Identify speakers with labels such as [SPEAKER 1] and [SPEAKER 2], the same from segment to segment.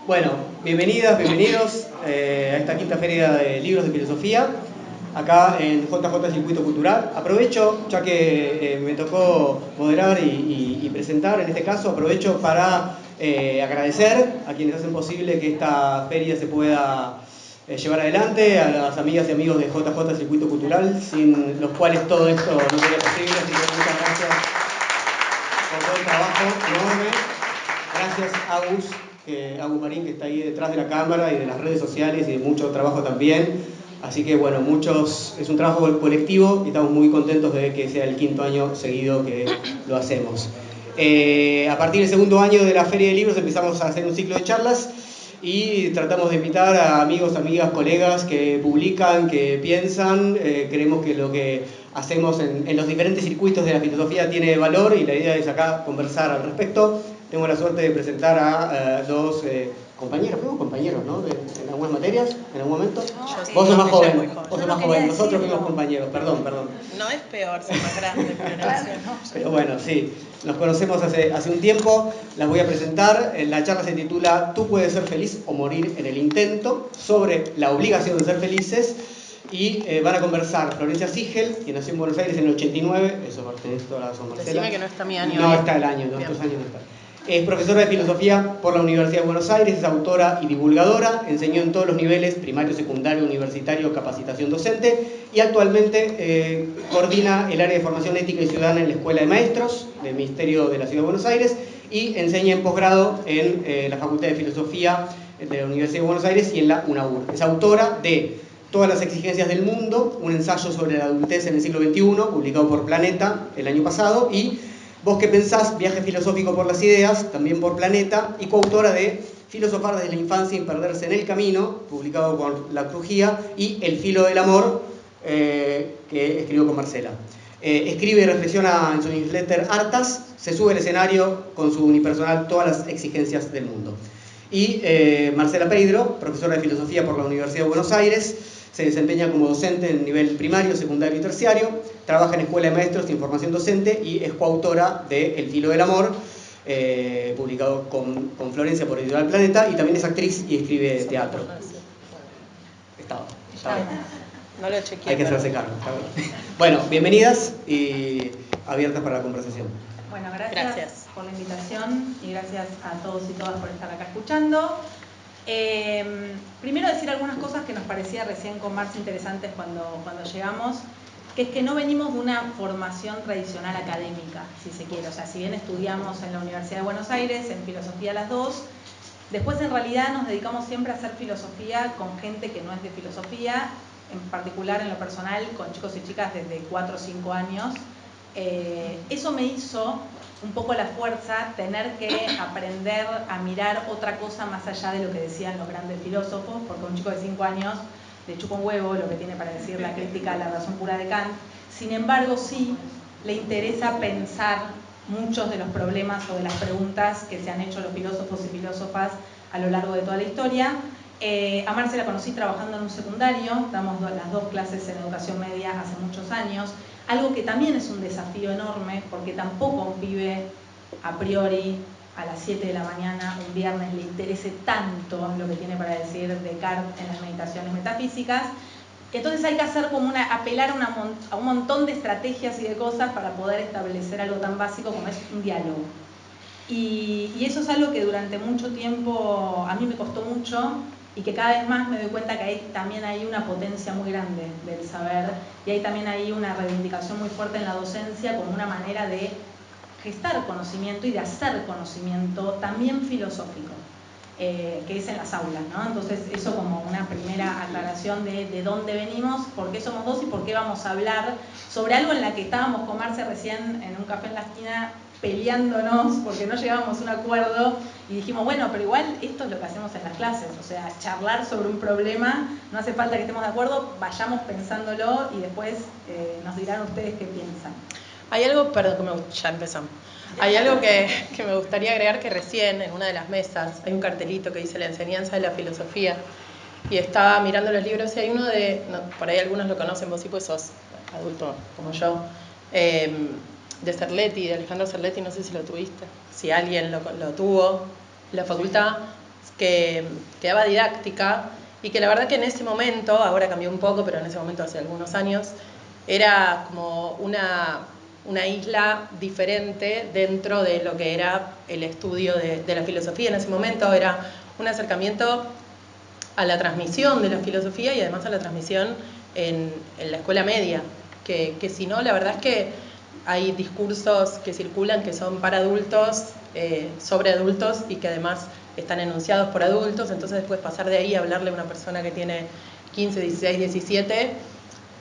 [SPEAKER 1] Bueno, bienvenidas, bienvenidos a esta quinta feria de libros de filosofía, acá en JJ Circuito Cultural. Aprovecho, ya que me tocó moderar y presentar, en este caso, aprovecho para agradecer a quienes hacen posible que esta feria se pueda llevar adelante, a las amigas y amigos de JJ Circuito Cultural, sin los cuales todo esto no sería posible, así que muchas gracias por todo el trabajo enorme. Gracias, Agus Marín, que está ahí detrás de la cámara y de las redes sociales y de mucho trabajo también. Así que bueno, es un trabajo colectivo y estamos muy contentos de que sea el quinto año seguido que lo hacemos. A partir del segundo año de la Feria de Libros empezamos a hacer un ciclo de charlas y tratamos de invitar a amigos, amigas, colegas que publican, que piensan. Creemos que lo que hacemos en los diferentes circuitos de la filosofía tiene valor y la idea es acá conversar al respecto. Tengo la suerte de presentar a dos compañeros, fuimos compañeros, ¿no? En algunas materias, en algún momento.
[SPEAKER 2] Sí,
[SPEAKER 1] vos sos más joven,
[SPEAKER 2] vos sos más joven,
[SPEAKER 1] nosotros fuimos compañeros, perdón.
[SPEAKER 2] No es peor ser más grande, pero gracias.
[SPEAKER 1] Pero bueno, sí, nos conocemos hace un tiempo, las voy a presentar. La charla se titula ¿Tú puedes ser feliz o morir en el intento?, sobre la obligación de ser felices. Y van a conversar Florencia Sigel, que nació en Buenos Aires en el 89, eso tenés toda la razón, Marcela.
[SPEAKER 2] Decime que no está mi año.
[SPEAKER 1] No está el año, no, estos años no está. Es profesora de filosofía por la Universidad de Buenos Aires, es autora y divulgadora, enseñó en todos los niveles, primario, secundario, universitario, capacitación docente, y actualmente coordina el área de formación ética y ciudadana en la Escuela de Maestros del Ministerio de la Ciudad de Buenos Aires y enseña en posgrado en la Facultad de Filosofía de la Universidad de Buenos Aires y en la UNAUR. Es autora de Todas las exigencias del mundo, un ensayo sobre la adultez en el siglo XXI, publicado por Planeta el año pasado, y Vos qué pensás, viaje filosófico por las ideas, también por Planeta, y coautora de Filosofar desde la infancia y perderse en el camino, publicado por La Crujía, y El filo del amor, que escribió con Marcela. Escribe y reflexiona en su newsletter Hartas, se sube al escenario con su unipersonal Todas las exigencias del mundo. Y Marcela Peidro, profesora de filosofía por la Universidad de Buenos Aires, se desempeña como docente en nivel primario, secundario y terciario, trabaja en Escuela de Maestros y en formación docente y es coautora de El filo del amor, publicado con Florencia por Editorial Planeta, y también es actriz y escribe teatro. Estaba.
[SPEAKER 2] No lo chequeé.
[SPEAKER 1] Hay que hacerse cargo. Bueno, bienvenidas y abiertas para la conversación.
[SPEAKER 3] Bueno, gracias por la invitación y gracias a todos y todas por estar acá escuchando. Primero decir algunas cosas que nos parecía recién con Marx interesantes cuando llegamos, que es que no venimos de una formación tradicional académica, si se quiere. O sea, si bien estudiamos en la Universidad de Buenos Aires, en filosofía las dos, después en realidad nos dedicamos siempre a hacer filosofía con gente que no es de filosofía, en particular en lo personal, con chicos y chicas desde 4 o 5 años. Eso me hizo un poco la fuerza tener que aprender a mirar otra cosa más allá de lo que decían los grandes filósofos, porque un chico de 5 años le chupa un huevo lo que tiene para decir la crítica a la razón pura de Kant. Sin embargo, sí le interesa pensar muchos de los problemas o de las preguntas que se han hecho los filósofos y filósofas a lo largo de toda la historia. A Marce la conocí trabajando en un secundario, damos las dos clases en educación media hace muchos años, algo que también es un desafío enorme porque tampoco a un pibe a priori a las 7 de la mañana un viernes le interese tanto lo que tiene para decir Descartes en las meditaciones metafísicas. Entonces hay que hacer como apelar a un montón de estrategias y de cosas para poder establecer algo tan básico como es un diálogo. Y eso es algo que durante mucho tiempo a mí me costó mucho y que cada vez más me doy cuenta que también hay una potencia muy grande del saber y hay también hay una reivindicación muy fuerte en la docencia como una manera de gestar conocimiento y de hacer conocimiento también filosófico, que es en las aulas, ¿no? Entonces eso como una primera aclaración de dónde venimos, por qué somos dos y por qué vamos a hablar sobre algo en la que estábamos con Marce recién en un café en la esquina peleándonos porque no llegábamos a un acuerdo y dijimos, bueno, pero igual esto es lo que hacemos en las clases, o sea, charlar sobre un problema, no hace falta que estemos de acuerdo, vayamos pensándolo y después nos dirán ustedes qué piensan.
[SPEAKER 2] Hay algo, perdón, ya empezamos. Hay algo que me gustaría agregar, que recién en una de las mesas hay un cartelito que dice la enseñanza de la filosofía y estaba mirando los libros y hay uno por ahí algunos lo conocen, vos sí pues sos adulto como yo, de Cerletti, de Alejandro Cerletti, no sé si lo tuviste, si alguien lo tuvo, la facultad, que daba didáctica y que la verdad que en ese momento, ahora cambió un poco, pero en ese momento hace algunos años, era como una isla diferente dentro de lo que era el estudio de la filosofía. En ese momento era un acercamiento a la transmisión de la filosofía y además a la transmisión en la escuela media, que si no, la verdad es que hay discursos que circulan que son para adultos, sobre adultos y que además están enunciados por adultos, entonces después pasar de ahí a hablarle a una persona que tiene 15, 16, 17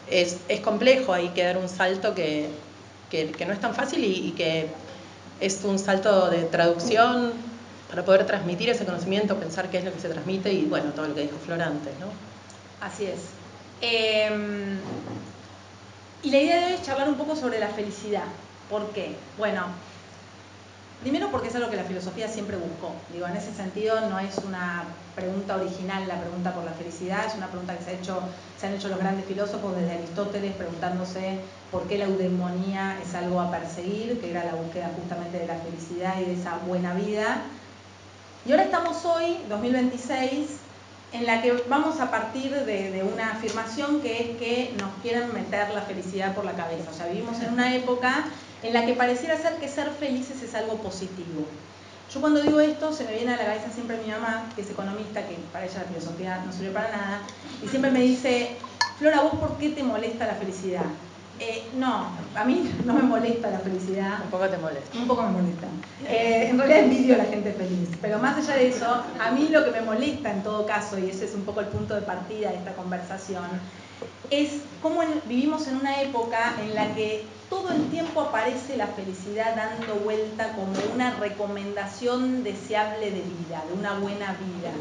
[SPEAKER 2] es complejo, hay que dar un salto que no es tan fácil y que es un salto de traducción para poder transmitir ese conocimiento, pensar qué es lo que se transmite y bueno, todo lo que dijo Flor antes, ¿no?
[SPEAKER 3] Así es. Y la idea de hoy es charlar un poco sobre la felicidad. ¿Por qué? Bueno, primero porque es algo que la filosofía siempre buscó. Digo, en ese sentido no es una pregunta original la pregunta por la felicidad, es una pregunta que se han hecho los grandes filósofos desde Aristóteles preguntándose por qué la eudemonía es algo a perseguir, que era la búsqueda justamente de la felicidad y de esa buena vida. Y ahora estamos hoy, 2026, en la que vamos a partir de una afirmación que es que nos quieren meter la felicidad por la cabeza. O sea, vivimos en una época en la que pareciera ser que ser felices es algo positivo. Yo cuando digo esto se me viene a la cabeza siempre mi mamá, que es economista, que para ella la filosofía no sirve para nada, y siempre me dice, Flora, ¿vos por qué te molesta la felicidad? No, a mí no me molesta la felicidad.
[SPEAKER 2] Un poco te molesta.
[SPEAKER 3] Un poco me molesta. En realidad envidio a la gente feliz, pero más allá de eso, a mí lo que me molesta en todo caso, y ese es un poco el punto de partida de esta conversación, es cómo vivimos en una época en la que todo el tiempo aparece la felicidad dando vuelta como una recomendación deseable de vida, de una buena vida,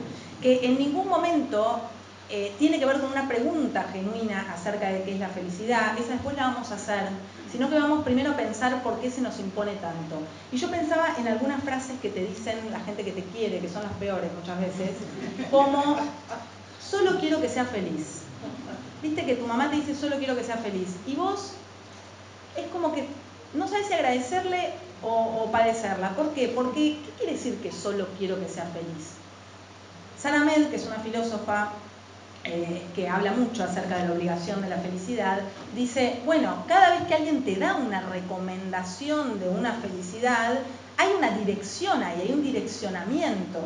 [SPEAKER 3] que en ningún momento tiene que ver con una pregunta genuina acerca de qué es la felicidad, esa después la vamos a hacer, sino que vamos primero a pensar por qué se nos impone tanto. Y yo pensaba en algunas frases que te dicen la gente que te quiere, que son las peores muchas veces, como, solo quiero que seas feliz. Viste que tu mamá te dice, solo quiero que seas feliz, y vos es como que no sabes si agradecerle o padecerla. ¿Por qué? Porque, ¿qué quiere decir que solo quiero que seas feliz? Sara Ahmed, que es una filósofa que habla mucho acerca de la obligación de la felicidad, dice, bueno, cada vez que alguien te da una recomendación de una felicidad, hay una dirección ahí, hay un direccionamiento.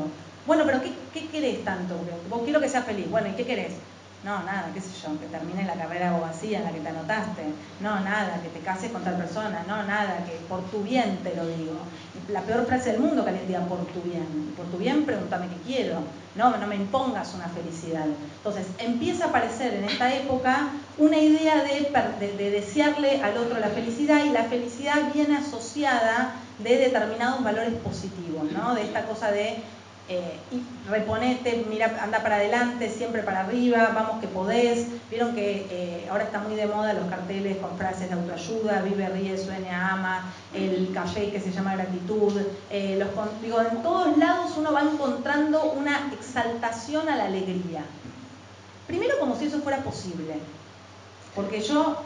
[SPEAKER 3] Bueno, pero ¿qué querés tanto? Vos quiero que seas feliz. Bueno, ¿y qué querés? No, nada, qué sé yo, que termine la carrera de abogacía en la que te anotaste. No, nada, que te cases con tal persona. No, nada, que por tu bien te lo digo. La peor frase del mundo que alguien diga por tu bien. Por tu bien, pregúntame qué quiero. No me impongas una felicidad. Entonces, empieza a aparecer en esta época una idea de desearle al otro la felicidad, y la felicidad viene asociada de determinados valores positivos, ¿no? De esta cosa de reponete, mira, anda para adelante, siempre para arriba, vamos que podés. Vieron que ahora está muy de moda los carteles con frases de autoayuda, vive, ríe, sueña, ama, el café que se llama gratitud. Digo, en todos lados uno va encontrando una exaltación a la alegría. Primero como si eso fuera posible, porque yo,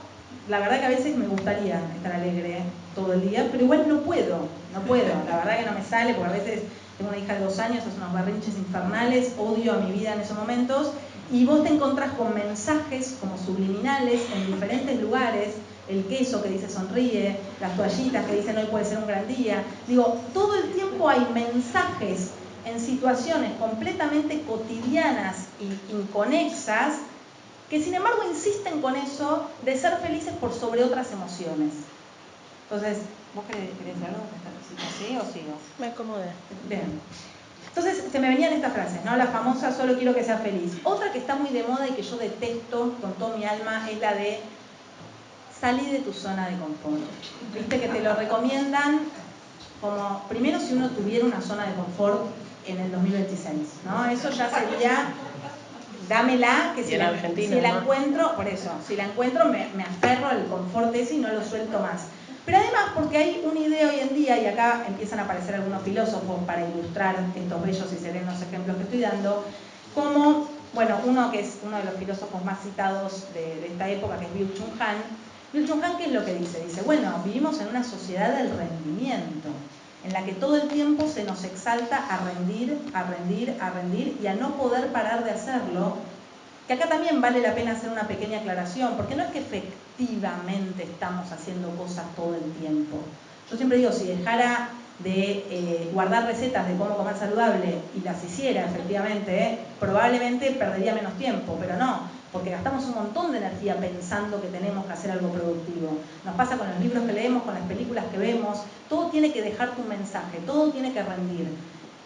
[SPEAKER 3] la verdad que a veces me gustaría estar alegre todo el día, pero igual no puedo, la verdad que no me sale, porque a veces tengo una hija de 2 años, hace unos berrinches infernales, odio a mi vida en esos momentos, y vos te encontrás con mensajes como subliminales en diferentes lugares, el queso que dice sonríe, las toallitas que dicen hoy puede ser un gran día. Digo, todo el tiempo hay mensajes en situaciones completamente cotidianas e inconexas que sin embargo insisten con eso de ser felices por sobre otras emociones. Entonces, ¿vos querés decir algo? ¿Sí o sigo?
[SPEAKER 2] Me acomodé.
[SPEAKER 3] Bien. Entonces se me venían estas frases, ¿no? La famosa solo quiero que sea feliz. Otra que está muy de moda y que yo detesto con todo mi alma es la de salir de tu zona de confort. Viste que te lo recomiendan como, primero si uno tuviera una zona de confort en el 2026, ¿no? Eso ya sería, dámela, que si la encuentro, por eso, si la encuentro me aferro al confort ese y no lo suelto más. Pero además porque hay una idea hoy en día, y acá empiezan a aparecer algunos filósofos para ilustrar estos bellos y serenos ejemplos que estoy dando, como, bueno, uno que es uno de los filósofos más citados de esta época, que es Byung-Chul Han. Byung-Chul Han, ¿qué es lo que dice? Dice, bueno, vivimos en una sociedad del rendimiento. en la que todo el tiempo se nos exalta a rendir, a rendir, a rendir y a no poder parar de hacerlo. Que acá también vale la pena hacer una pequeña aclaración, porque no es que efectivamente estamos haciendo cosas todo el tiempo. Yo siempre digo, si dejara de guardar recetas de cómo comer saludable y las hiciera efectivamente, probablemente perdería menos tiempo, pero no, porque gastamos un montón de energía pensando que tenemos que hacer algo productivo. Nos pasa con los libros que leemos, con las películas que vemos, todo tiene que dejarte un mensaje, todo tiene que rendir.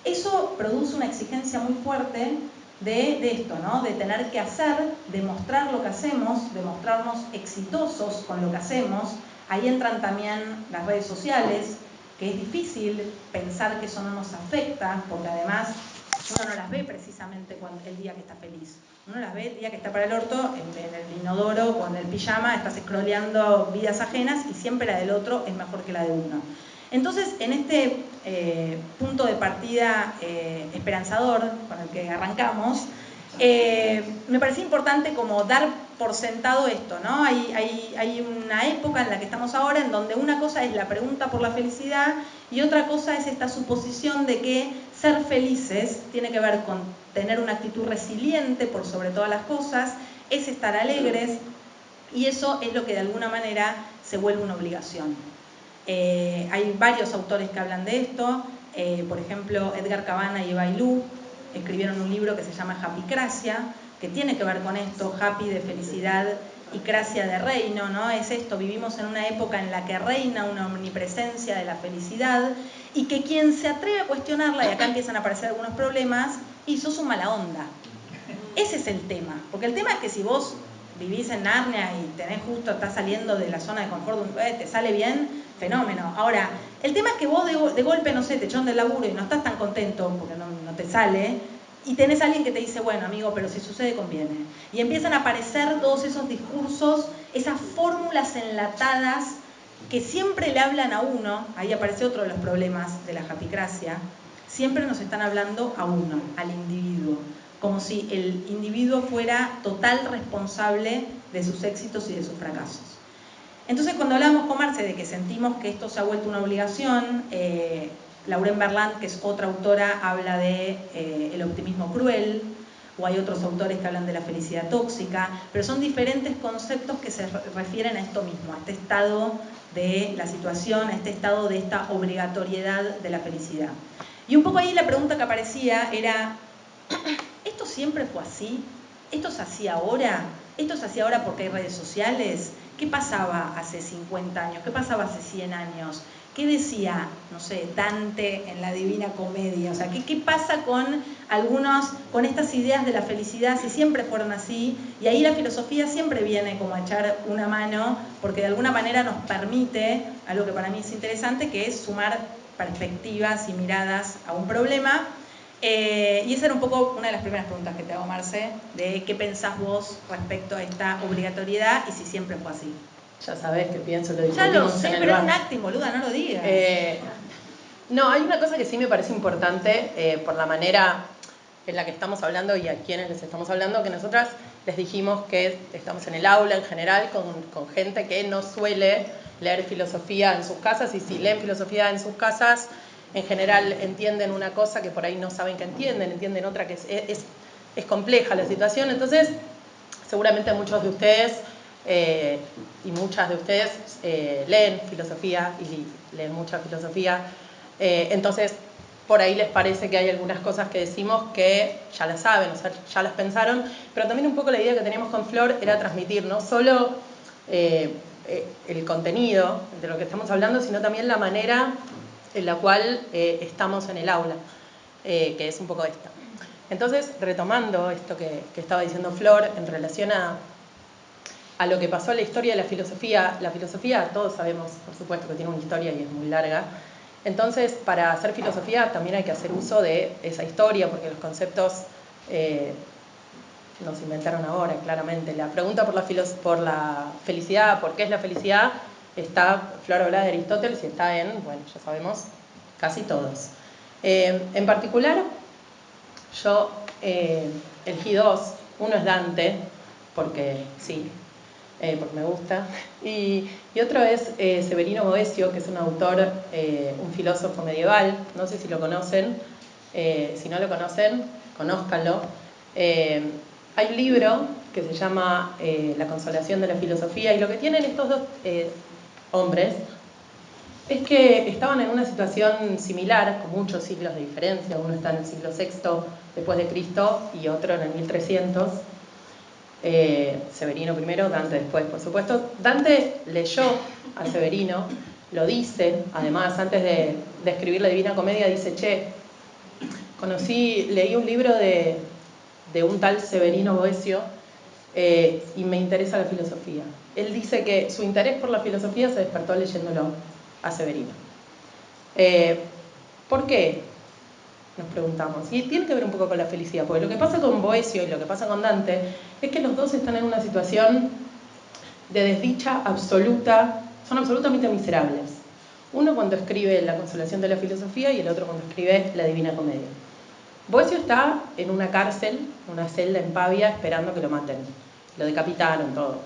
[SPEAKER 3] Eso produce una exigencia muy fuerte de esto, ¿no? De tener que hacer, demostrar lo que hacemos, demostrarnos exitosos con lo que hacemos. Ahí entran también las redes sociales, que es difícil pensar que eso no nos afecta, porque además uno no las ve precisamente el día que está feliz. Uno las ve el día que está para el orto, en el inodoro o en el pijama, estás scrolleando vidas ajenas y siempre la del otro es mejor que la de uno. Entonces, en este punto de partida esperanzador con el que arrancamos, me parecía importante como dar por sentado esto, ¿no? Hay una época en la que estamos ahora en donde una cosa es la pregunta por la felicidad y otra cosa es esta suposición de que ser felices tiene que ver con tener una actitud resiliente por sobre todas las cosas, es estar alegres, y eso es lo que de alguna manera se vuelve una obligación. Hay varios autores que hablan de esto, por ejemplo Edgar Cabana y Eva Ilú escribieron un libro que se llama Happycracia, que tiene que ver con esto, happy de felicidad y cracia de reino, ¿no? Es esto, vivimos en una época en la que reina una omnipresencia de la felicidad y que quien se atreve a cuestionarla, y acá empiezan a aparecer algunos problemas, y sos un mala onda. Ese es el tema, porque el tema es que si vos vivís en Narnia y tenés justo, estás saliendo de la zona de confort, te sale bien, fenómeno. Ahora, el tema es que vos de golpe, no sé, te echan del laburo y no estás tan contento porque no te sale, y tenés a alguien que te dice, bueno, amigo, pero si sucede, conviene. Y empiezan a aparecer todos esos discursos, esas fórmulas enlatadas que siempre le hablan a uno. Ahí aparece otro de los problemas de la happycracia. Siempre nos están hablando a uno, al individuo, como si el individuo fuera total responsable de sus éxitos y de sus fracasos. Entonces, cuando hablamos con Marce de que sentimos que esto se ha vuelto una obligación, Lauren Berlant, que es otra autora, habla de el optimismo cruel, o hay otros autores que hablan de la felicidad tóxica, pero son diferentes conceptos que se refieren a esto mismo, a este estado de la situación, a este estado de esta obligatoriedad de la felicidad. Y un poco ahí la pregunta que aparecía era, ¿esto siempre fue así? ¿Esto se hacía ahora? ¿Esto se hacía ahora porque hay redes sociales? ¿Qué pasaba hace 50 años? ¿Qué pasaba hace 100 años? ¿Qué decía, no sé, Dante en la Divina Comedia? O sea, ¿qué pasa con con estas ideas de la felicidad si siempre fueron así? Y ahí la filosofía siempre viene como a echar una mano, porque de alguna manera nos permite, algo que para mí es interesante, que es sumar perspectivas y miradas a un problema. Y esa era un poco una de las primeras preguntas que te hago, Marce, de qué pensás vos respecto a esta obligatoriedad y si siempre fue así.
[SPEAKER 2] Ya sabés que pienso, lo
[SPEAKER 3] Ya lo sé,
[SPEAKER 2] en el
[SPEAKER 3] pero es
[SPEAKER 2] bar.
[SPEAKER 3] un acting, boluda, no lo digas.
[SPEAKER 2] No, hay una cosa que sí me parece importante por la manera en la que estamos hablando y a quienes les estamos hablando, que nosotras les dijimos que estamos en el aula en general con gente que no suele leer filosofía en sus casas, y si leen filosofía en sus casas, en general entienden una cosa que por ahí no saben que entienden otra que es compleja la situación. Entonces, seguramente muchos de ustedes y muchas de ustedes leen filosofía y leen mucha filosofía, entonces por ahí les parece que hay algunas cosas que decimos que ya las saben, o sea, ya las pensaron, pero también un poco la idea que teníamos con Flor era transmitir no solo el contenido de lo que estamos hablando, sino también la manera en la cual estamos en el aula, que es un poco esta. Entonces, retomando esto que estaba diciendo Flor en relación a lo que pasó en la historia de la filosofía todos sabemos, por supuesto, que tiene una historia y es muy larga. Entonces, para hacer filosofía también hay que hacer uso de esa historia, porque los conceptos nos inventaron ahora, claramente. La pregunta por la felicidad, ¿por qué es la felicidad? Flor habla de Aristóteles y está en, bueno, ya sabemos, casi todos. En particular, yo elegí dos. Uno es Dante, porque sí, porque me gusta. Y otro es Severino Boecio, que es un autor, un filósofo medieval, no sé si lo conocen, si no lo conocen, conózcanlo. Hay un libro que se llama La consolación de la filosofía, y lo que tienen estos dos hombres es que estaban en una situación similar, con muchos siglos de diferencia. Uno está en el siglo VI después de Cristo y otro en el 1300. Severino primero, Dante después, por supuesto. Dante leyó a Severino, lo dice, además, antes de escribir la Divina Comedia, dice, che, leí un libro de un tal Severino Boecio y me interesa la filosofía. Él dice que su interés por la filosofía se despertó leyéndolo a Severino. ¿Por qué? Nos preguntamos. Y tiene que ver un poco con la felicidad, porque lo que pasa con Boecio y lo que pasa con Dante es que los dos están en una situación de desdicha absoluta, son absolutamente miserables. Uno cuando escribe La consolación de la filosofía y el otro cuando escribe La Divina Comedia. Boecio está en una cárcel, una celda en Pavia, esperando que lo maten. Lo decapitaron, todo.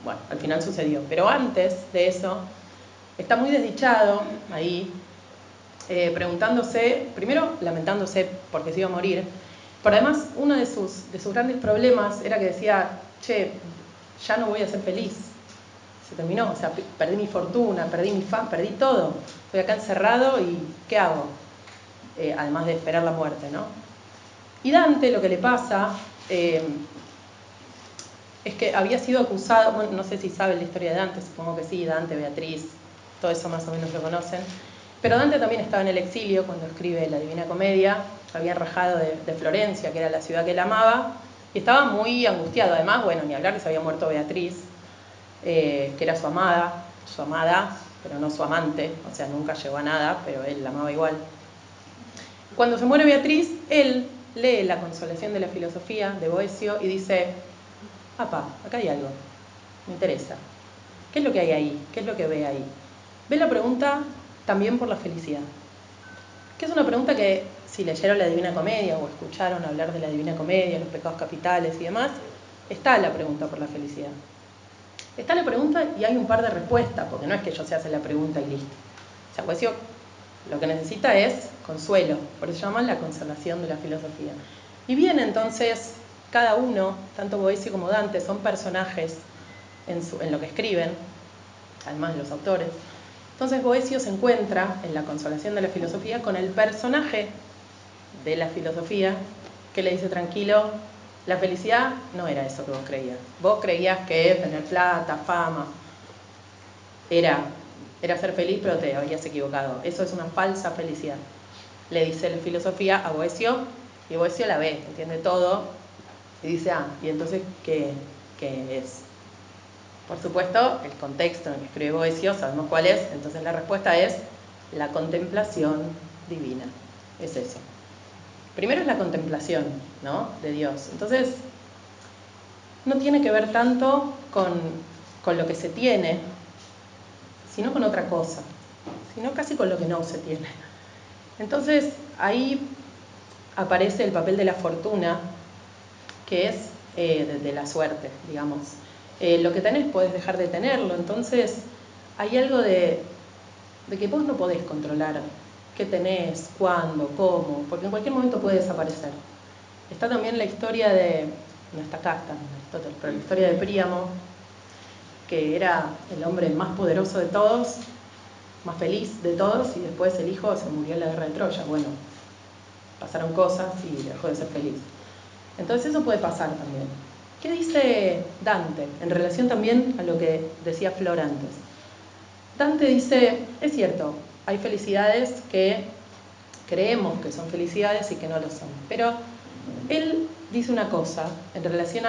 [SPEAKER 2] Bueno, al final sucedió. Pero antes de eso, está muy desdichado ahí, preguntándose, primero lamentándose porque se iba a morir, pero además uno de sus grandes problemas era que decía, che, ya no voy a ser feliz, se terminó, o sea, perdí mi fortuna, perdí mi fama, perdí todo, estoy acá encerrado y ¿qué hago? Además de esperar la muerte, ¿no? Y Dante lo que le pasa es que había sido acusado, bueno, no sé si saben la historia de Dante, supongo que sí, Dante, Beatriz, todo eso más o menos lo conocen. Pero Dante también estaba en el exilio cuando escribe la Divina Comedia, había rajado de Florencia, que era la ciudad que él amaba, y estaba muy angustiado. Además, bueno, ni hablar que se había muerto Beatriz, que era su amada, pero no su amante, o sea, nunca llegó a nada, pero él la amaba igual. Cuando se muere Beatriz, él lee La consolación de la filosofía de Boecio y dice, apá, acá hay algo, me interesa. ¿Qué es lo que hay ahí? ¿Qué es lo que ve ahí? Ve la pregunta también por la felicidad. Que es una pregunta que, si leyeron la Divina Comedia o escucharon hablar de la Divina Comedia, los pecados capitales y demás, está la pregunta por la felicidad. Está la pregunta y hay un par de respuestas, porque no es que ellos se hacen la pregunta y listo. O sea, Boecio lo que necesita es consuelo, por eso se llama la consolación de la filosofía. Y bien, entonces, cada uno, tanto Boecio como Dante, son personajes en lo que escriben, además de los autores. Entonces Boecio se encuentra en La consolación de la filosofía con el personaje de la filosofía que le dice, tranquilo, la felicidad no era eso que vos creías. Vos creías que tener plata, fama, era ser feliz, pero te habías equivocado. Eso es una falsa felicidad. Le dice la filosofía a Boecio, y Boecio la ve, entiende todo, y dice, ¿y entonces qué es? Por supuesto, el contexto en el que escribe Boecio, sabemos cuál es, entonces la respuesta es la contemplación divina. Es eso. Primero es la contemplación, ¿no?, de Dios. Entonces, no tiene que ver tanto con lo que se tiene, sino con otra cosa, sino casi con lo que no se tiene. Entonces, ahí aparece el papel de la fortuna, que es de la suerte, digamos. Lo que tenés podés dejar de tenerlo, entonces hay algo de que vos no podés controlar qué tenés, cuándo, cómo, porque en cualquier momento puede desaparecer. Está también la historia no está acá, está en Aristóteles, pero la historia de Príamo, que era el hombre más poderoso de todos, más feliz de todos, y después el hijo se murió en la guerra de Troya. Bueno, pasaron cosas y dejó de ser feliz. Entonces eso puede pasar también. ¿Qué dice Dante en relación también a lo que decía Flor antes? Dante dice, es cierto, hay felicidades que creemos que son felicidades y que no lo son, pero él dice una cosa en relación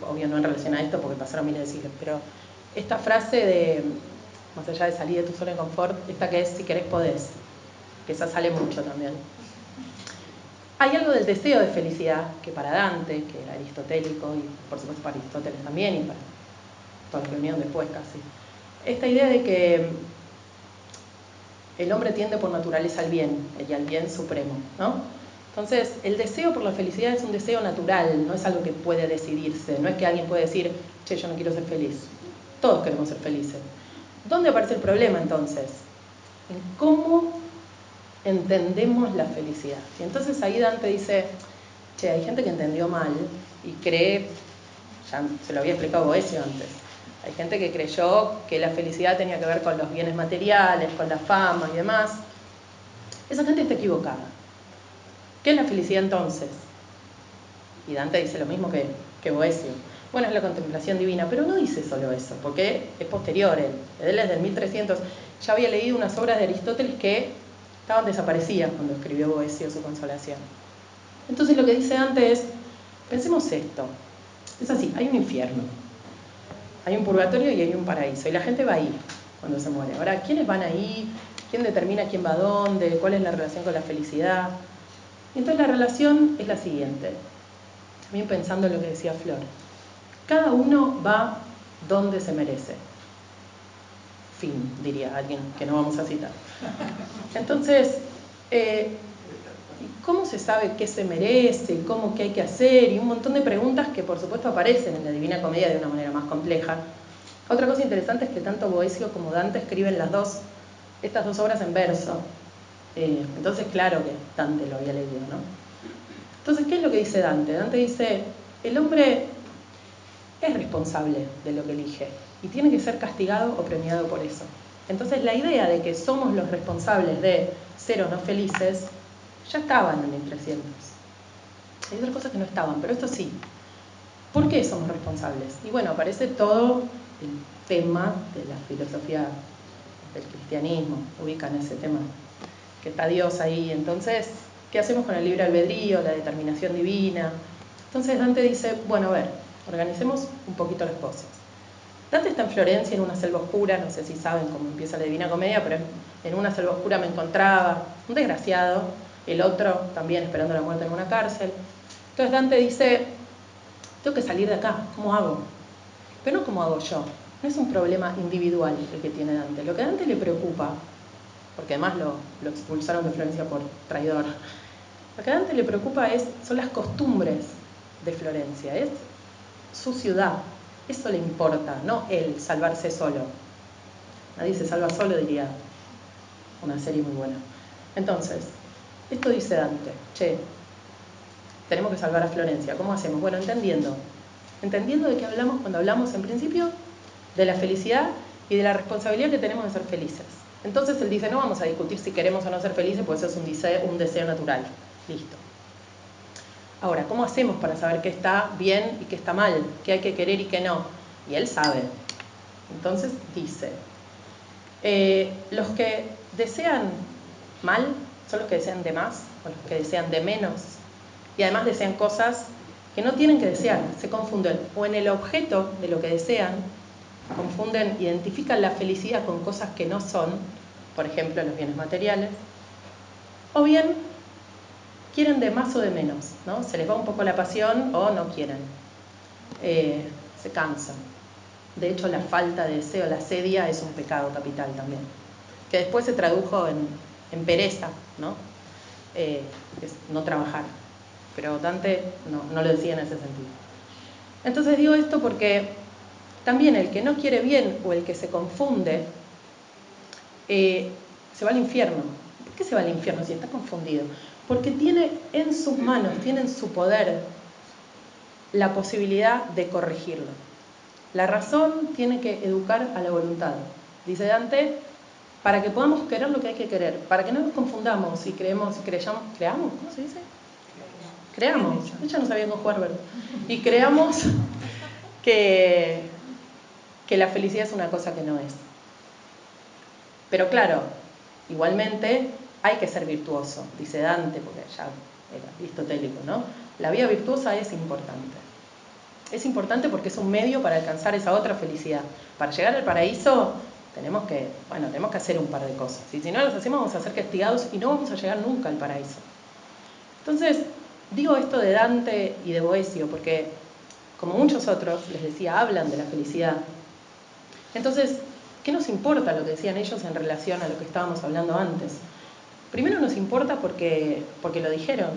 [SPEAKER 2] obvio no en relación a esto porque pasaron miles de siglos, pero esta frase de, más allá de salir de tu zona de confort, esta que es, si querés podés, que esa sale mucho también. Hay algo del deseo de felicidad que para Dante, que era aristotélico, y por supuesto para Aristóteles también, y para toda la que vinieron después casi, esta idea de que el hombre tiende por naturaleza al bien, y al bien supremo, ¿no? Entonces, el deseo por la felicidad es un deseo natural, no es algo que puede decidirse, no es que alguien puede decir, che, yo no quiero ser feliz. Todos queremos ser felices. ¿Dónde aparece el problema entonces? En cómo entendemos la felicidad. Y entonces ahí Dante dice, che, hay gente que entendió mal y cree, ya se lo había explicado Boecio antes, hay gente que creyó que la felicidad tenía que ver con los bienes materiales, con la fama y demás. Esa gente está equivocada. ¿Qué es la felicidad entonces? Y Dante dice lo mismo que Boecio. Bueno, es la contemplación divina, pero no dice solo eso, porque es posterior. Él es del 1300. Ya había leído unas obras de Aristóteles que estaban desaparecidas cuando escribió Boecio su Consolación. Entonces lo que dice Dante es, pensemos esto. Es así, hay un infierno, hay un purgatorio y hay un paraíso. Y la gente va ahí cuando se muere. Ahora, ¿quiénes van ahí? ¿Quién determina quién va a dónde? ¿Cuál es la relación con la felicidad? Y entonces la relación es la siguiente. También pensando en lo que decía Flor. Cada uno va donde se merece. Fin, diría alguien que no vamos a citar. Entonces, ¿cómo se sabe qué se merece? ¿Cómo qué hay que hacer? Y un montón de preguntas que por supuesto aparecen en la Divina Comedia de una manera más compleja. Otra cosa interesante es que tanto Boecio como Dante escriben estas dos obras en verso. Entonces, claro que Dante lo había leído, ¿no? Entonces, ¿qué es lo que dice Dante? Dante dice, el hombre es responsable de lo que elige y tiene que ser castigado o premiado por eso. Entonces, la idea de que somos los responsables de ser o no felices ya estaba en el 1300. Hay otras cosas que no estaban, pero esto sí. ¿Por qué somos responsables? Y bueno, aparece todo el tema de la filosofía del cristianismo, ubican ese tema, que está Dios ahí. Entonces, ¿qué hacemos con el libre albedrío, la determinación divina? Entonces Dante dice, bueno, a ver, organicemos un poquito las cosas. Dante está en Florencia, en una selva oscura, no sé si saben cómo empieza la Divina Comedia, pero en una selva oscura me encontraba un desgraciado, el otro también esperando la muerte en una cárcel. Entonces Dante dice, tengo que salir de acá, ¿cómo hago? Pero no cómo hago yo, no es un problema individual el que tiene Dante. Lo que a Dante le preocupa, porque además lo expulsaron de Florencia por traidor, lo que a Dante le preocupa son las costumbres de Florencia, es su ciudad. Eso le importa, no él salvarse solo. Nadie se salva solo, diría una serie muy buena. Entonces, esto dice Dante, che, tenemos que salvar a Florencia. ¿Cómo hacemos? Bueno, entendiendo de qué hablamos cuando hablamos en principio de la felicidad y de la responsabilidad que tenemos de ser felices. Entonces él dice, no vamos a discutir si queremos o no ser felices, pues eso es un deseo natural. Listo. Ahora, ¿cómo hacemos para saber qué está bien y qué está mal? ¿Qué hay que querer y qué no? Y él sabe. Entonces dice, los que desean mal son los que desean de más o los que desean de menos. Y además desean cosas que no tienen que desear, se confunden o en el objeto de lo que desean, confunden, identifican la felicidad con cosas que no son, por ejemplo los bienes materiales, o bien quieren de más o de menos, ¿no? Se les va un poco la pasión o no quieren, se cansan. De hecho, la falta de deseo, la sedia, es un pecado capital también, que después se tradujo en pereza, ¿no? Es no trabajar. Pero Dante no lo decía en ese sentido. Entonces digo esto porque también el que no quiere bien o el que se confunde se va al infierno. ¿Por qué se va al infierno si está confundido? Porque tiene en sus manos, tiene en su poder la posibilidad de corregirlo. La razón tiene que educar a la voluntad. Dice Dante, para que podamos querer lo que hay que querer, para que no nos confundamos y creamos, ¿cómo se dice? Creamos, ella no sabía cómo jugar verbo. Y creamos que la felicidad es una cosa que no es. Pero claro, igualmente hay que ser virtuoso, dice Dante, porque ya era aristotélico, ¿no? La vida virtuosa es importante. Es importante porque es un medio para alcanzar esa otra felicidad. Para llegar al paraíso tenemos que hacer un par de cosas. Y si no las hacemos vamos a ser castigados y no vamos a llegar nunca al paraíso. Entonces, digo esto de Dante y de Boecio porque, como muchos otros, les decía, hablan de la felicidad. Entonces, ¿qué nos importa lo que decían ellos en relación a lo que estábamos hablando antes? Primero nos importa porque lo dijeron.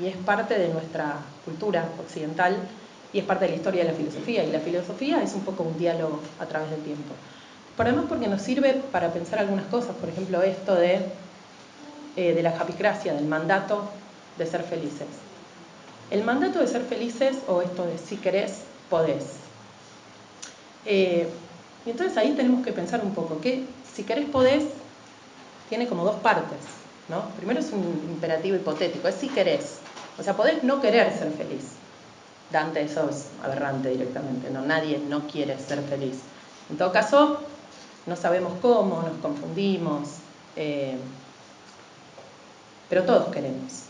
[SPEAKER 2] y es parte de nuestra cultura occidental y es parte de la historia de la filosofía, y la filosofía es un poco un diálogo a través del tiempo. Por además porque nos sirve para pensar algunas cosas, por ejemplo esto de la japicracia, del mandato de ser felices. El mandato de ser felices, o esto de si querés, podés. Y entonces ahí tenemos que pensar un poco, que si querés, podés, tiene como dos partes, ¿no? Primero es un imperativo hipotético, es si querés. O sea, podés no querer ser feliz. Dante, eso es aberrante directamente, ¿no? Nadie no quiere ser feliz. En todo caso, no sabemos cómo, nos confundimos, pero todos queremos.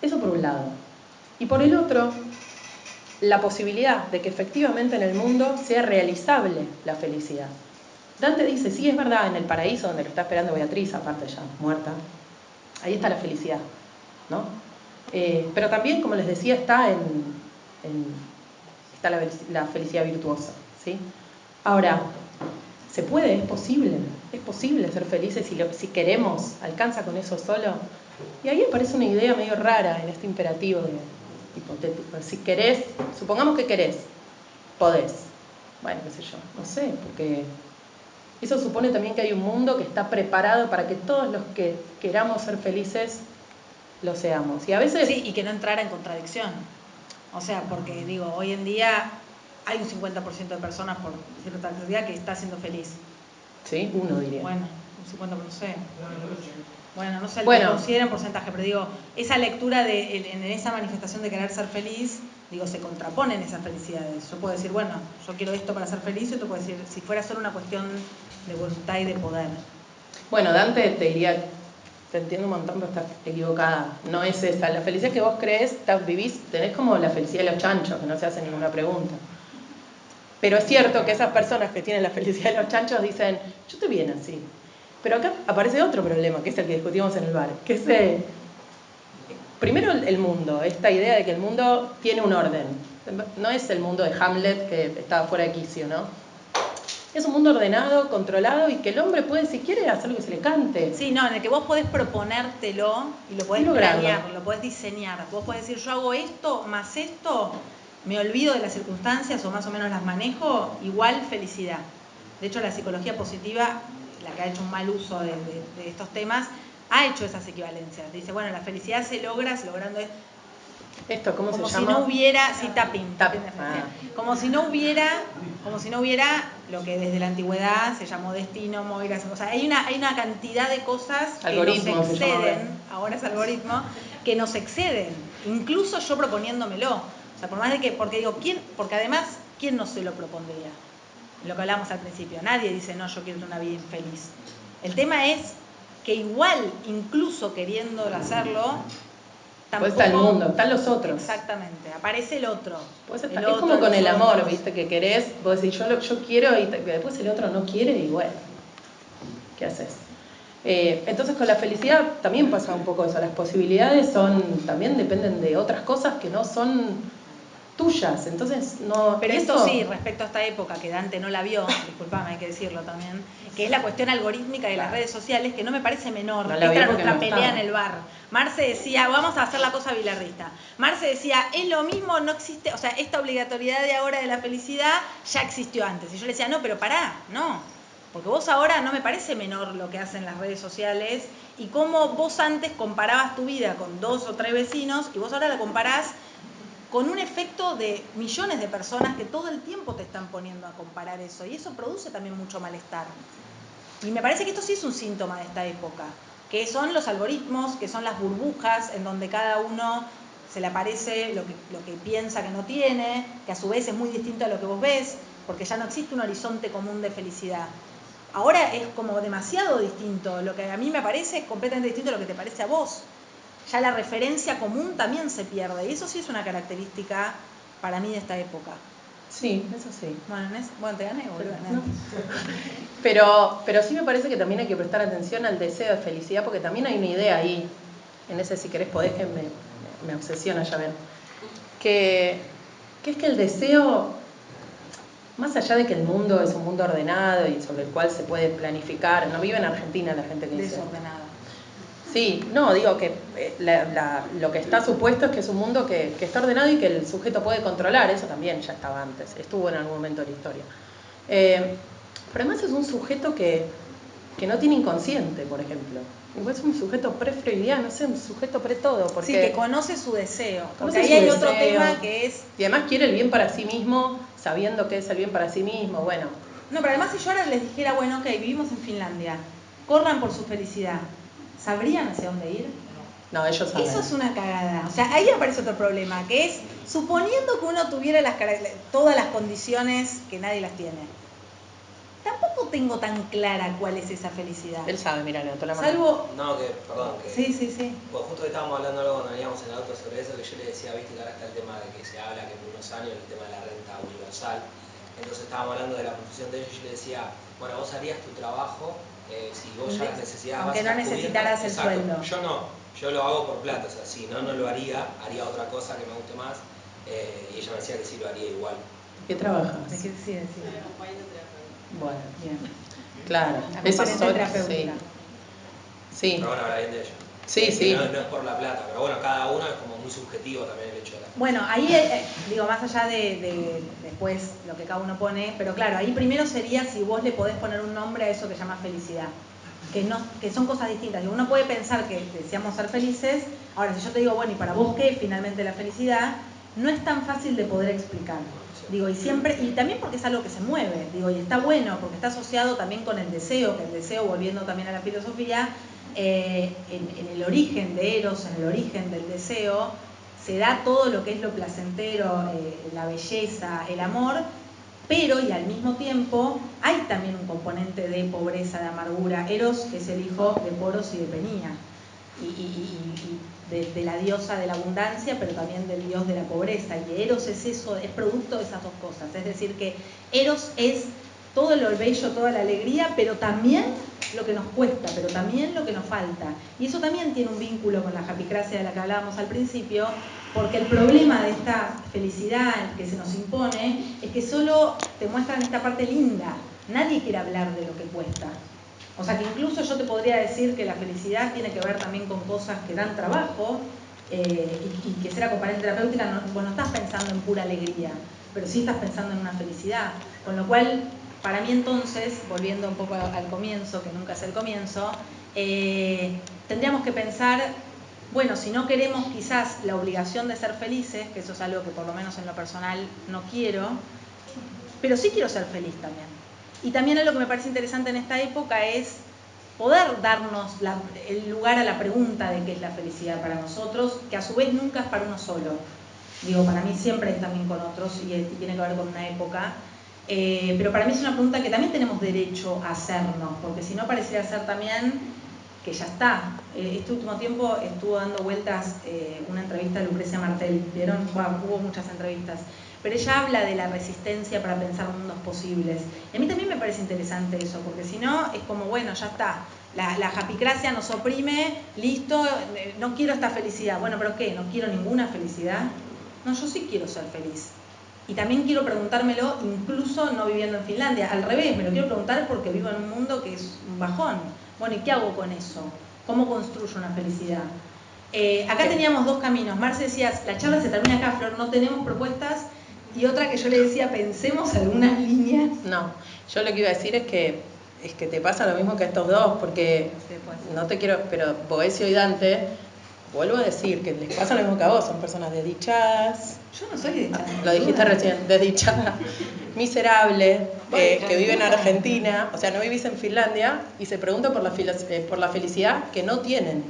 [SPEAKER 2] Eso por un lado. Y por el otro, la posibilidad de que efectivamente en el mundo sea realizable la felicidad. Dante dice, sí, es verdad, en el paraíso donde lo está esperando Beatriz, aparte ya muerta, ahí está la felicidad, ¿no? Pero también, como les decía, está la felicidad virtuosa, ¿sí? Ahora, ¿se puede? ¿Es posible ser felices si queremos? ¿Alcanza con eso solo? Y ahí aparece una idea medio rara en este imperativo hipotético. Si querés, supongamos que querés, podés. Bueno, qué sé yo, no sé, porque eso supone también que hay un mundo que está preparado para que todos los que queramos ser felices lo seamos. Y a veces...
[SPEAKER 3] Sí, y que no entrara en contradicción. O sea, porque digo, hoy en día hay un 50% de personas, por decirlo tal cantidad, que está siendo feliz.
[SPEAKER 2] Sí, uno diría.
[SPEAKER 3] Bueno, un 50%, no sé. Bueno, no sé el que
[SPEAKER 2] Bueno,
[SPEAKER 3] considera en porcentaje, pero digo, esa lectura en esa manifestación de querer ser feliz, digo, se contraponen esas felicidades. Yo puedo decir, bueno, yo quiero esto para ser feliz, y otro puede decir, si fuera solo una cuestión de voluntad y de poder.
[SPEAKER 2] Bueno, Dante te diría, te entiendo un montón, pero estás equivocada. No es esa. La felicidad que vos crees, vivís, tenés como la felicidad de los chanchos, que no se hace ninguna pregunta. Pero es cierto que esas personas que tienen la felicidad de los chanchos dicen, yo estoy bien así. Pero acá aparece otro problema, que es el que discutimos en el bar, que es primero el mundo, esta idea de que el mundo tiene un orden. No es el mundo de Hamlet que estaba fuera de quicio, ¿no? Es un mundo ordenado, controlado, y que el hombre puede, si quiere, hacer lo que se le cante.
[SPEAKER 3] Sí, no, en el que vos podés proponértelo y lo podés planear, lo podés diseñar. Vos podés decir, yo hago esto, más esto, me olvido de las circunstancias o más o menos las manejo, igual felicidad. De hecho, la psicología positiva, la que ha hecho un mal uso de estos temas, ha hecho esas equivalencias. Dice, bueno, la felicidad se logra logrando
[SPEAKER 2] esto, ¿cómo se llama?
[SPEAKER 3] Como si no hubiera, sí, tapping. Como si no hubiera lo que desde la antigüedad se llamó destino, moiras, o sea, hay una cantidad de cosas que nos exceden, ahora es algoritmo, que nos exceden, incluso yo proponiéndomelo. O sea, por más de que, porque digo, porque además, ¿quién no se lo propondría? Lo que hablábamos al principio, nadie dice, no, yo quiero una vida infeliz. El tema es que igual, incluso queriendo hacerlo,
[SPEAKER 2] tampoco, pues está el mundo, están los otros.
[SPEAKER 3] Exactamente, aparece el otro.
[SPEAKER 2] Pues es como con el amor, ¿viste? Que querés, vos decís, yo quiero, y después el otro no quiere, y bueno, ¿qué haces? Entonces con la felicidad también pasa un poco eso, las posibilidades también dependen de otras cosas que no son tuyas, entonces no...
[SPEAKER 3] Pero esto sí, respecto a esta época que Dante no la vio, disculpame, hay que decirlo también, que es la cuestión algorítmica de las redes sociales, que no me parece menor, esta era nuestra pelea en el bar. Marce decía, vamos a hacer la cosa bilardista. Marce decía, es lo mismo, no existe, o sea, esta obligatoriedad de ahora de la felicidad ya existió antes. Y yo le decía, no, pero pará, no. Porque vos ahora no me parece menor lo que hacen las redes sociales y cómo vos antes comparabas tu vida con 2 o 3 vecinos y vos ahora la comparás con un efecto de millones de personas que todo el tiempo te están poniendo a comparar eso, y eso produce también mucho malestar. Y me parece que esto sí es un síntoma de esta época, que son los algoritmos, que son las burbujas en donde cada uno se le aparece lo que piensa que no tiene, que a su vez es muy distinto a lo que vos ves, porque ya no existe un horizonte común de felicidad. Ahora es como demasiado distinto, lo que a mí me parece es completamente distinto a lo que te parece a vos. Ya la referencia común también se pierde, y eso sí es una característica para mí de esta época.
[SPEAKER 2] Sí, eso sí.
[SPEAKER 3] Bueno, te gané, boludo.
[SPEAKER 2] No. Pero sí me parece que también hay que prestar atención al deseo de felicidad, porque también hay una idea ahí, en ese si querés podés, que me obsesiona, ya ven, que es que el deseo, más allá de que el mundo es un mundo ordenado y sobre el cual se puede planificar, no vive en Argentina la gente que dice...
[SPEAKER 3] Desordenada.
[SPEAKER 2] Sí, no, digo que lo que está supuesto es que es un mundo que está ordenado y que el sujeto puede controlar, eso también ya estaba antes, estuvo en algún momento de la historia. Pero además es un sujeto que no tiene inconsciente, por ejemplo. Es un sujeto pre-freudiano, no sé, un sujeto pre-todo. Porque
[SPEAKER 3] sí, que conoce su deseo. Porque
[SPEAKER 2] conoce
[SPEAKER 3] ahí
[SPEAKER 2] su
[SPEAKER 3] hay
[SPEAKER 2] deseo,
[SPEAKER 3] otro tema que es...
[SPEAKER 2] Y además quiere el bien para sí mismo, sabiendo que es el bien para sí mismo, bueno.
[SPEAKER 3] No, pero además si yo ahora les dijera, bueno, ok, vivimos en Finlandia, corran por su felicidad, ¿sabrían hacia dónde ir?
[SPEAKER 2] No, ellos saben.
[SPEAKER 3] Eso es una cagada. O sea, ahí aparece otro problema, que es, suponiendo que uno tuviera todas las condiciones que nadie las tiene, tampoco tengo tan clara cuál es esa felicidad.
[SPEAKER 2] Él sabe, mira, levantó la mano.
[SPEAKER 3] Salvo...
[SPEAKER 4] No, perdón.
[SPEAKER 3] Sí.
[SPEAKER 4] Pues justo que estábamos hablando algo cuando veníamos en el auto sobre eso, que yo le decía, viste, que ahora está el tema de que se habla que en unos años el tema de la renta universal. Entonces estábamos hablando de la profesión de ellos y yo le decía, bueno, vos harías tu trabajo si vos ya las necesidades
[SPEAKER 3] aunque no necesitaras el sueldo.
[SPEAKER 4] Yo no, yo lo hago por plata, o sea, si no lo haría otra cosa que me guste más. Y ella me decía que sí lo haría igual.
[SPEAKER 2] ¿Qué trabajas?
[SPEAKER 3] ¿De qué sí decir?
[SPEAKER 2] Bueno,
[SPEAKER 3] Bien.
[SPEAKER 2] claro. Eso es
[SPEAKER 3] terapéutica.
[SPEAKER 2] Sí.
[SPEAKER 4] Pero bueno, habla bien de ella.
[SPEAKER 2] Sí.
[SPEAKER 4] No es por la plata, pero bueno, cada uno es como muy subjetivo también el hecho de la...
[SPEAKER 3] Bueno, ahí, digo, más allá de después lo que cada uno pone, pero claro, ahí primero sería si vos le podés poner un nombre a eso que llama felicidad. Que son cosas distintas. Digo, uno puede pensar que deseamos ser felices. Ahora, si yo te digo, bueno, ¿y para vos qué es finalmente la felicidad? No es tan fácil de poder explicar. Digo, y también porque es algo que se mueve, digo, y está bueno, porque está asociado también con el deseo, que el deseo, volviendo también a la filosofía, en el origen de Eros, en el origen del deseo, se da todo lo que es lo placentero, la belleza, el amor, pero y al mismo tiempo hay también un componente de pobreza, de amargura. Eros es el hijo de Poros y de Penía, y de la diosa de la abundancia, pero también del dios de la pobreza. Y Eros es eso, es producto de esas dos cosas. Es decir, que Eros es todo lo bello, toda la alegría, pero también lo que nos cuesta, pero también lo que nos falta. Y eso también tiene un vínculo con la japicracia de la que hablábamos al principio, porque el problema de esta felicidad que se nos impone es que solo te muestran esta parte linda. Nadie quiere hablar de lo que cuesta. O sea que incluso yo te podría decir que la felicidad tiene que ver también con cosas que dan trabajo, y que ser acompañante terapéutica, vos no estás pensando en pura alegría, pero sí estás pensando en una felicidad. Con lo cual, para mí entonces, volviendo un poco al comienzo, que nunca es el comienzo, tendríamos que pensar, bueno, si no queremos quizás la obligación de ser felices, que eso es algo que por lo menos en lo personal no quiero, pero sí quiero ser feliz también. Y también algo que me parece interesante en esta época es poder darnos el lugar a la pregunta de qué es la felicidad para nosotros, que a su vez nunca es para uno solo. Digo, para mí siempre es también con otros y tiene que ver con una época. Pero para mí es una pregunta que también tenemos derecho a hacernos, porque si no pareciera ser también que ya está. Este último tiempo estuvo dando vueltas una entrevista de Lucrecia Martel, ¿vieron? Bueno, hubo muchas entrevistas. Pero ella habla de la resistencia para pensar mundos posibles. Y a mí también me parece interesante eso, porque si no, es como, bueno, ya está. La japicracia nos oprime, listo, no quiero esta felicidad. Bueno, ¿pero qué? ¿No quiero ninguna felicidad? No, yo sí quiero ser feliz. Y también quiero preguntármelo, incluso no viviendo en Finlandia. Al revés, me lo quiero preguntar porque vivo en un mundo que es un bajón. Bueno, ¿y qué hago con eso? ¿Cómo construyo una felicidad? Acá teníamos dos caminos. Marce decía, la charla se termina acá, Flor, no tenemos propuestas. Y otra que yo le decía, pensemos algunas líneas.
[SPEAKER 2] No, yo lo que iba a decir es que te pasa lo mismo que a estos dos, porque no te quiero, pero Boecio y Dante, vuelvo a decir que les pasa lo mismo que a vos, son personas desdichadas.
[SPEAKER 3] Yo no soy desdichada.
[SPEAKER 2] Lo dijiste recién, desdichada, miserable, que vive en Argentina, o sea, no vivís en Finlandia, y se preguntan por la felicidad que no tienen.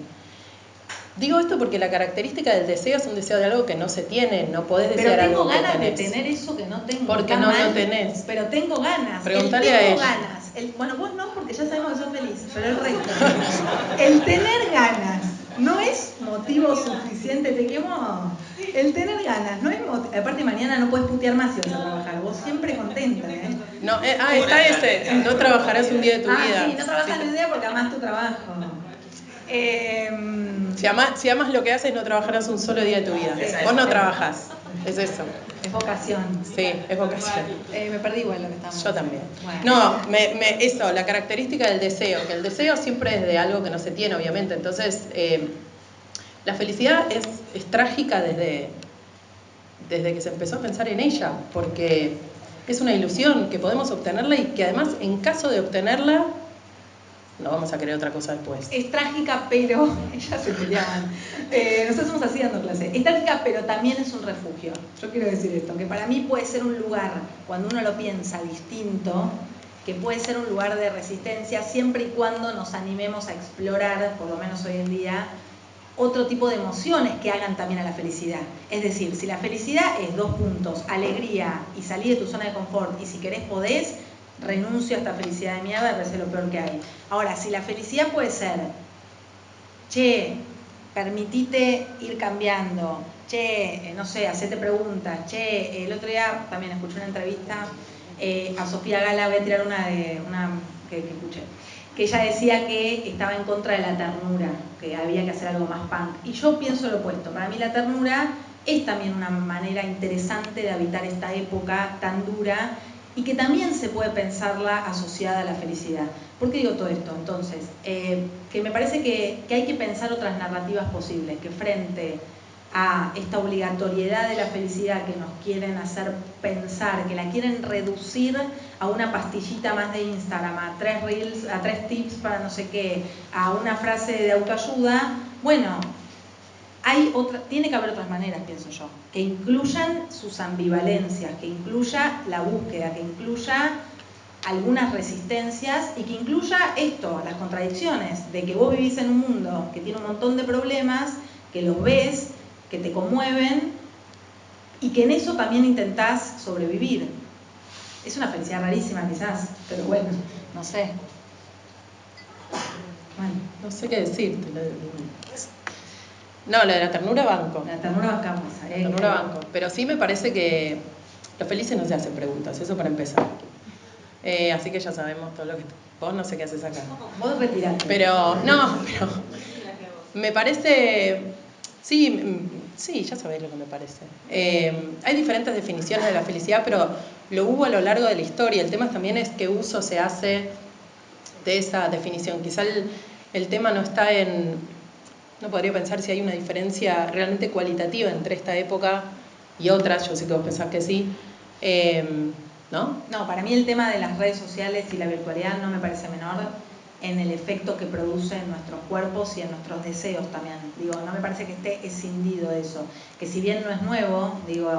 [SPEAKER 2] Digo esto porque la característica del deseo es un deseo de algo que no se tiene, no podés desear algo que tenés.
[SPEAKER 3] Pero tengo ganas de tener eso que no tengo.
[SPEAKER 2] Porque no lo tenés.
[SPEAKER 3] Pero tengo ganas.
[SPEAKER 2] Preguntale a ella.
[SPEAKER 3] Ganas. Bueno, vos no, porque ya sabemos que sos feliz, pero el resto. El tener ganas no es motivo suficiente, te quemó. El tener ganas no es motivo. Aparte, mañana no puedes putear más si vas a trabajar. Vos siempre contenta, ¿eh?
[SPEAKER 2] No, está ese. No trabajarás un día de tu vida.
[SPEAKER 3] Sí, no trabajas un día porque amás tu trabajo.
[SPEAKER 2] Si amas lo que haces, no trabajarás un solo día de tu vida. Vos no trabajás, es eso.
[SPEAKER 3] Es vocación.
[SPEAKER 2] Sí, es vocación.
[SPEAKER 3] Me perdí igual lo que estábamos
[SPEAKER 2] Yo también.
[SPEAKER 3] Bueno.
[SPEAKER 2] No, eso, la característica del deseo, que el deseo siempre es de algo que no se tiene, obviamente. Entonces, la felicidad es trágica desde que se empezó a pensar en ella, porque es una ilusión que podemos obtenerla y que además, en caso de obtenerla, no vamos a querer otra cosa después.
[SPEAKER 3] Es trágica, pero... Ellas se peleaban. Nosotros estamos así dando clase. Es trágica, pero también es un refugio. Yo quiero decir esto, que para mí puede ser un lugar, cuando uno lo piensa distinto, que puede ser un lugar de resistencia, siempre y cuando nos animemos a explorar, por lo menos hoy en día, otro tipo de emociones que hagan también a la felicidad. Es decir, si la felicidad es 2 puntos, alegría y salir de tu zona de confort, y si querés podés, renuncio a esta felicidad de mierda, me parece lo peor que hay. Ahora, si la felicidad puede ser, che, permitite ir cambiando, che, no sé, hacete preguntas, che, el otro día también escuché una entrevista a Sofía Gala, voy a tirar una que escuché, que ella decía que estaba en contra de la ternura, que había que hacer algo más punk. Y yo pienso lo opuesto, para mí la ternura es también una manera interesante de habitar esta época tan dura y que también se puede pensarla asociada a la felicidad. ¿Por qué digo todo esto? Entonces, que me parece que hay que pensar otras narrativas posibles, que frente a esta obligatoriedad de la felicidad que nos quieren hacer pensar, que la quieren reducir a una pastillita más de Instagram, a 3 reels, a 3 tips para no sé qué, a una frase de autoayuda, bueno, tiene que haber otras maneras, pienso yo, que incluyan sus ambivalencias, que incluya la búsqueda, que incluya algunas resistencias y que incluya esto, las contradicciones, de que vos vivís en un mundo que tiene un montón de problemas, que los ves, que te conmueven y que en eso también intentás sobrevivir. Es una felicidad rarísima quizás, pero bueno, no sé.
[SPEAKER 2] Bueno, no sé qué decirte. No, la de la ternura banco.
[SPEAKER 3] La ternura bancamos.
[SPEAKER 2] La ternura banco. Pero sí me parece que los felices no se hacen preguntas, eso para empezar. Así que ya sabemos todo lo que... Vos no sé qué haces acá.
[SPEAKER 3] Vos retirate.
[SPEAKER 2] Pero me parece... Sí, ya sabéis lo que me parece. Hay diferentes definiciones de la felicidad, pero lo hubo a lo largo de la historia. El tema también es qué uso se hace de esa definición. Quizá el tema no está en... No podría pensar si hay una diferencia realmente cualitativa entre esta época y otras. Yo sé que vos pensás que sí. ¿No?
[SPEAKER 3] No, para mí el tema de las redes sociales y la virtualidad no me parece menor en el efecto que produce en nuestros cuerpos y en nuestros deseos también. Digo, no me parece que esté escindido eso. Que si bien no es nuevo, digo,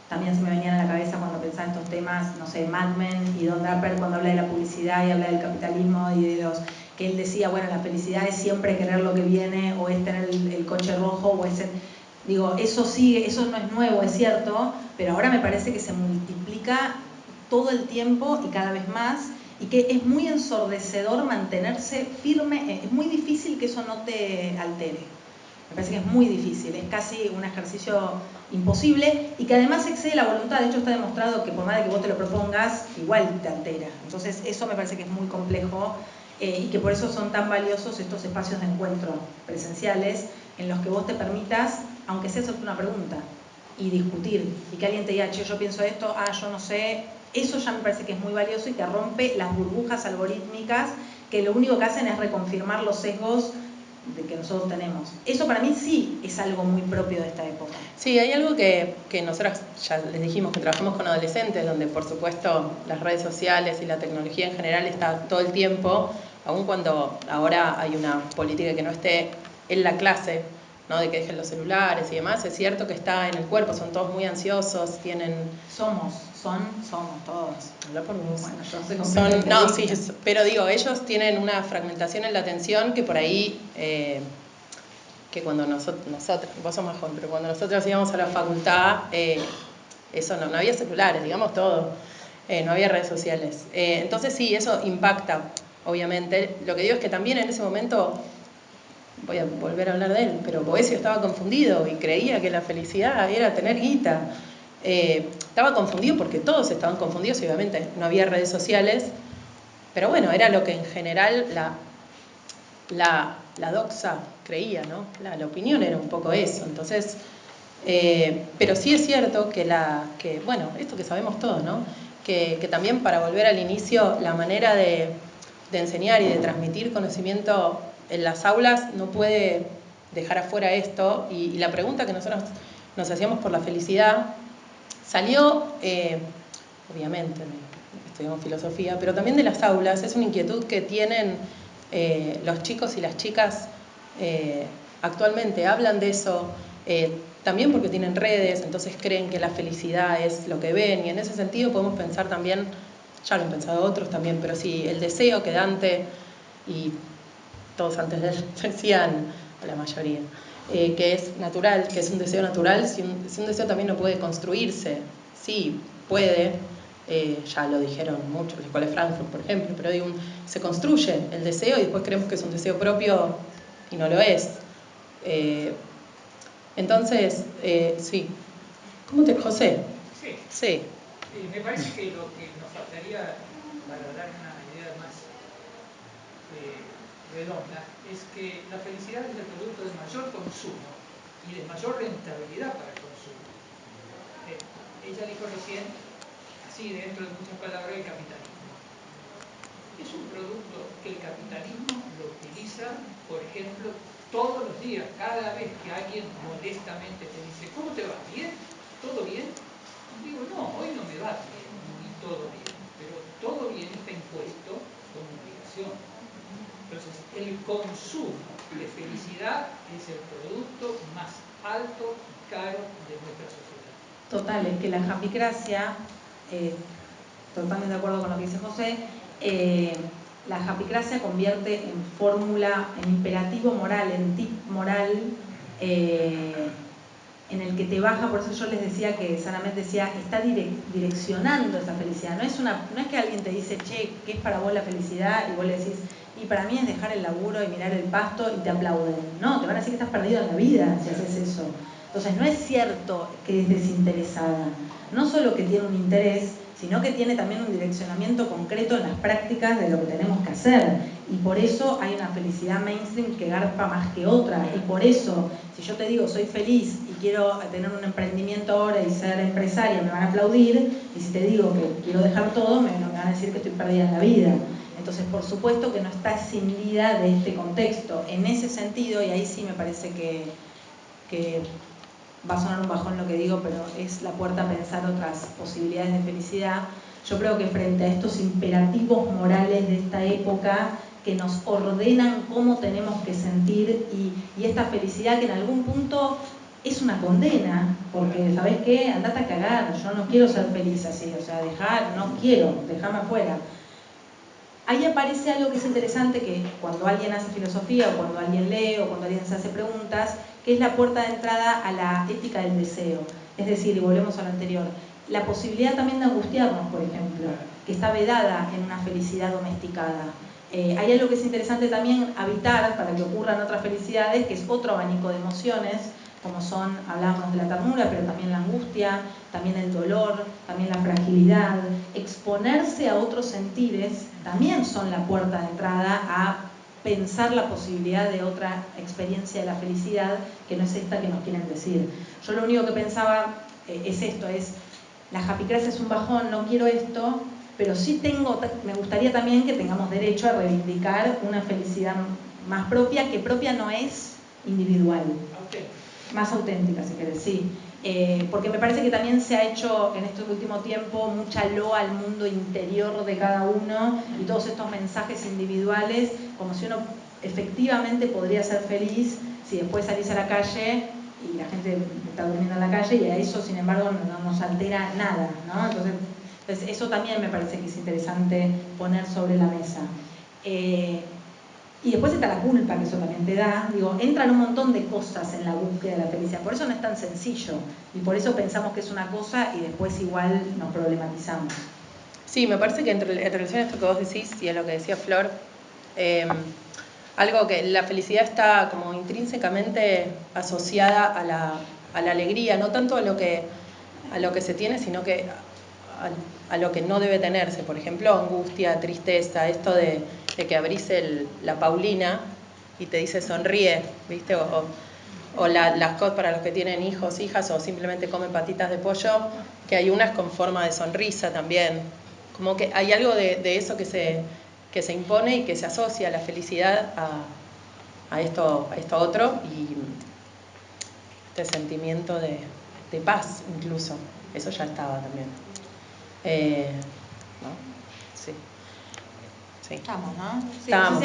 [SPEAKER 3] también se me venían a la cabeza cuando pensaba en estos temas, no sé, Mad Men y Don Draper cuando habla de la publicidad y habla del capitalismo y de los... que él decía, bueno, la felicidad es siempre querer lo que viene o es tener el coche rojo o es... Digo, eso sigue, eso no es nuevo, es cierto, pero ahora me parece que se multiplica todo el tiempo y cada vez más y que es muy ensordecedor mantenerse firme, es muy difícil que eso no te altere. Me parece que es muy difícil, es casi un ejercicio imposible y que además excede la voluntad. De hecho está demostrado que por más de que vos te lo propongas, igual te altera. Entonces eso me parece que es muy complejo y que por eso son tan valiosos estos espacios de encuentro presenciales en los que vos te permitas, aunque sea hacerte una pregunta y discutir y que alguien te diga, che, yo pienso esto, yo no sé. Eso ya me parece que es muy valioso y que rompe las burbujas algorítmicas que lo único que hacen es reconfirmar los sesgos de que nosotros tenemos. Eso para mí sí es algo muy propio de esta época.
[SPEAKER 2] Sí, hay algo que nosotras ya les dijimos que trabajamos con adolescentes, donde por supuesto las redes sociales y la tecnología en general está todo el tiempo, aun cuando ahora hay una política que no esté en la clase, ¿no? De que dejen los celulares y demás. Es cierto que está en el cuerpo, son todos muy ansiosos, tienen...
[SPEAKER 3] Somos todos.
[SPEAKER 2] Habla por vos.
[SPEAKER 3] Bueno, yo sé
[SPEAKER 2] no, sí, pero digo, ellos tienen una fragmentación en la atención que por ahí, que cuando nosotros, vos sos más joven, pero cuando nosotros íbamos a la facultad, eso no había celulares, digamos todo, no había redes sociales. Entonces sí, eso impacta, obviamente. Lo que digo es que también en ese momento, voy a volver a hablar de él, pero Boesio estaba confundido y creía que la felicidad era tener guita. Estaba confundido porque todos estaban confundidos y obviamente no había redes sociales, pero bueno, era lo que en general la doxa creía, ¿no? La opinión era un poco eso. Entonces, pero sí es cierto que bueno, esto que sabemos todos, ¿no? Que también, para volver al inicio, la manera de enseñar y de transmitir conocimiento en las aulas no puede dejar afuera esto. Y la pregunta que nosotros nos hacíamos por la felicidad salió, obviamente, estudiamos filosofía, pero también de las aulas. Es una inquietud que tienen los chicos y las chicas actualmente. Hablan de eso, también porque tienen redes, entonces creen que la felicidad es lo que ven, y en ese sentido podemos pensar también, ya lo han pensado otros también, pero sí, el deseo que Dante y todos antes de él decían, o la mayoría, que es natural, que es un deseo natural. Si un deseo también no puede construirse, sí, puede, ya lo dijeron muchos, la Escuela de Frankfurt, por ejemplo, pero digo, se construye el deseo y después creemos que es un deseo propio y no lo es. Entonces, sí. ¿Cómo te, José?
[SPEAKER 5] Sí.
[SPEAKER 2] Sí.
[SPEAKER 5] Me parece que lo que nos faltaría para dar una idea más redonda es que la felicidad es el producto de mayor consumo y de mayor rentabilidad para el consumo. Ella dijo recién, así dentro de muchas palabras, el capitalismo. Es un producto que el capitalismo lo utiliza, por ejemplo, todos los días, cada vez que alguien modestamente te dice, ¿cómo te va? ¿Bien? ¿Todo bien? Y digo, no, hoy no me va bien, ni todo bien, pero todo bien está impuesto como obligación. Entonces, el consumo de felicidad es el producto más alto y caro de nuestra sociedad.
[SPEAKER 3] Total, es que la japicracia, totalmente de acuerdo con lo que dice José, la japicracia convierte en fórmula, en imperativo moral, en tip moral, en el que te baja. Por eso yo les decía que sanamente decía, está direccionando esa felicidad. No es que alguien te dice, che, ¿qué es para vos la felicidad? Y vos le decís, y para mí es dejar el laburo y mirar el pasto y te aplauden. No, te van a decir que estás perdido en la vida si haces eso. Entonces no es cierto que es desinteresada. No solo que tiene un interés, sino que tiene también un direccionamiento concreto en las prácticas de lo que tenemos que hacer. Y por eso hay una felicidad mainstream que garpa más que otra. Y por eso, si yo te digo soy feliz y quiero tener un emprendimiento ahora y ser empresaria, me van a aplaudir. Y si te digo que quiero dejar todo, me van a decir que estoy perdida en la vida. Entonces, por supuesto que no está escindida de este contexto. En ese sentido, y ahí sí me parece que va a sonar un bajón lo que digo, pero es la puerta a pensar otras posibilidades de felicidad. Yo creo que frente a estos imperativos morales de esta época que nos ordenan cómo tenemos que sentir, y esta felicidad que en algún punto es una condena, porque ¿sabés qué? Andate a cagar, yo no quiero ser feliz así, o sea, no quiero, déjame afuera. Ahí aparece algo que es interesante, que cuando alguien hace filosofía o cuando alguien lee o cuando alguien se hace preguntas, que es la puerta de entrada a la ética del deseo. Es decir, y volvemos a lo anterior, la posibilidad también de angustiarnos, por ejemplo, que está vedada en una felicidad domesticada. Hay algo que es interesante también habitar para que ocurran otras felicidades, que es otro abanico de emociones, como son, hablábamos de la ternura, pero también la angustia, también el dolor, también la fragilidad. Exponerse a otros sentires también son la puerta de entrada a pensar la posibilidad de otra experiencia de la felicidad, que no es esta que nos quieren decir. Yo lo único que pensaba es esto, es la japicracia es un bajón, no quiero esto, pero sí me gustaría también que tengamos derecho a reivindicar una felicidad más propia, que propia no es individual. Más auténtica, si querés, sí. Porque me parece que también se ha hecho en este último tiempo mucha loa al mundo interior de cada uno y todos estos mensajes individuales, como si uno efectivamente podría ser feliz si después salís a la calle y la gente está durmiendo en la calle, y a eso, sin embargo, no nos altera nada, ¿no? Entonces eso también me parece que es interesante poner sobre la mesa. Y después está la culpa que eso también te da. Digo, entran un montón de cosas en la búsqueda de la felicidad. Por eso no es tan sencillo. Y por eso pensamos que es una cosa y después igual nos problematizamos.
[SPEAKER 2] Sí, me parece que en relación a esto que vos decís y a lo que decía Flor, algo que la felicidad está como intrínsecamente asociada a la alegría, no tanto a lo que se tiene, sino que a lo que no debe tenerse. Por ejemplo, angustia, tristeza, esto de que abrís la Paulina y te dice sonríe, ¿viste? O las cosas para los que tienen hijos, hijas, o simplemente comen patitas de pollo, que hay unas con forma de sonrisa también. Como que hay algo de eso que se impone y que se asocia a la felicidad a esto otro, y este sentimiento de paz incluso, eso ya estaba también. ¿No? Sí.
[SPEAKER 3] Estamos, ¿no? Sí,
[SPEAKER 2] Estábamos.